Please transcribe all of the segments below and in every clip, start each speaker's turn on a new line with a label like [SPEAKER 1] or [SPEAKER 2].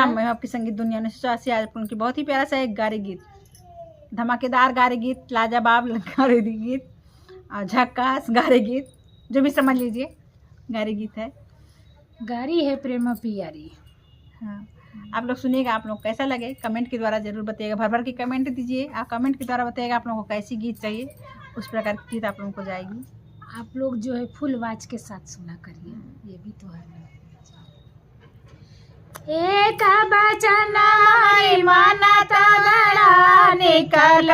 [SPEAKER 1] राम मैं आपकी संगीत दुनिया 1984 आज उनकी बहुत ही प्यारा सा एक गारी गीत, धमाकेदार गारी गीत, लाजवाब गारी गीत, झक्कास गारी गीत, जो भी समझ लीजिए गारी गीत है।
[SPEAKER 2] गारी है प्रेम पियारी।
[SPEAKER 1] हाँ, आप लोग सुनिएगा, आप लोग कैसा लगे कमेंट के द्वारा जरूर बताइएगा। भर भर के कमेंट दीजिए, आप कमेंट के द्वारा बताइएगा आप लोगों को कैसी गीत चाहिए, उस प्रकार की गीत आप लोगों को जाएगी।
[SPEAKER 2] आप लोग जो है फुल आवाज के साथ सुना करिए, ये भी तो है। एक बचन मारी मानत बड़ा निकल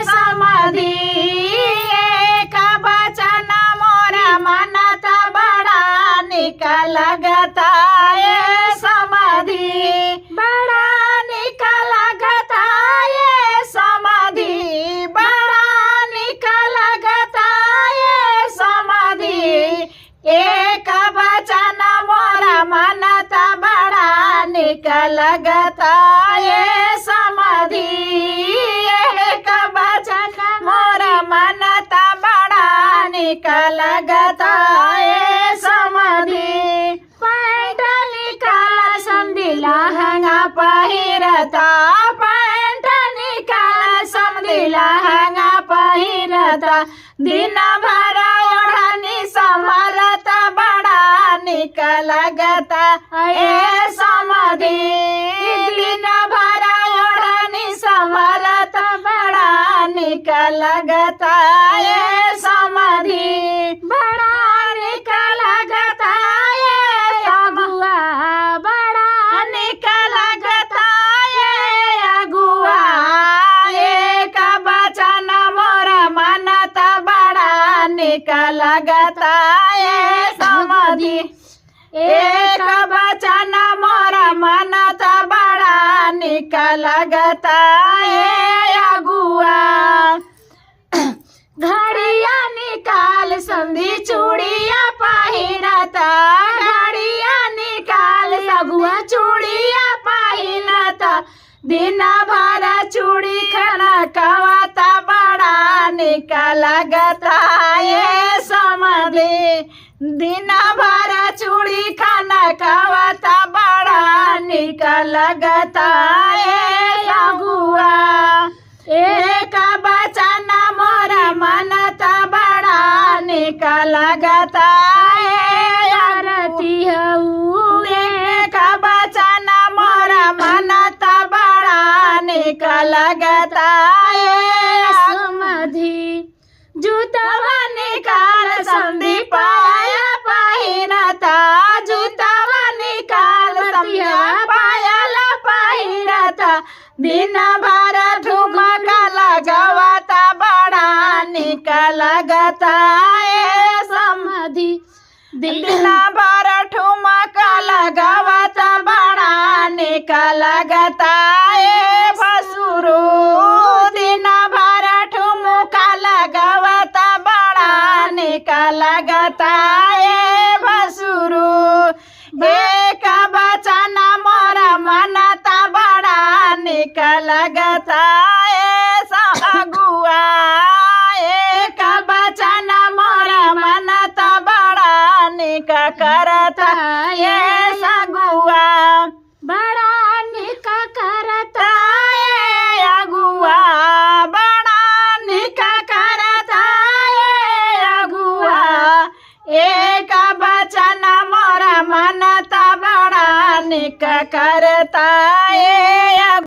[SPEAKER 2] समाधि, एक बचन मोरा मानत बड़ा निकल समाधि, बड़ा निकल समाधि, बड़ा निकल समाधि, एक बचन मोरा मानत बड़ा निकल समाधि, एक बचन मोरा मानत बड़ा निकल समाधि, पैंट निकाल समधी लहंगा पहिरता, पैंट निकाल समधी लहंगा पहिरता, दिन भर ओढ़नी संभलत बड़ा निकल समाधि, दिन भर ओढ़नी संभलत बड़ा निकल समाधि, बड़ा निकल अगुआ, बड़ा निकल अगुआ, एक बचन मोरा मानत बड़ा निकल समाधि, एक बचन मोरा मानत बड़ा निकल अगुआ, घड़िया निकाल समधी चूड़िया पहिरता, घड़िया निकाल अगुआ चूड़िया पहिरता, दिन भर चूड़ी खनकवता बड़ा निकल समाधि, दिन भर चूड़ी खनकवता बड़ा निकल अगुआ, एक बचन मोरा मानत बड़ा निकल आरती हऊ, एक बचन मोरा मानत बड़ा निकल समाधि, जूतवा निकाल समधी पाया पहिरता, जूतवा निकाल समधी पायल पहिरता, दिन भर ठुमका लगवता बड़ा निकल समाधि, दिन भर ठुमका लगवता बड़ा निकल भसुरो, दिन भर ठुमका लगवता बड़ा निकल भसुरो, एक बचन मोरा मानत बड़ा निकल अगुआ, एक बचन मोरा मानत बड़ा निका करता अगुआ, बड़ा निका करता अगुआ, बड़ा निका करता अगुआ, एक बचन मोरा मानत बड़ा निका करता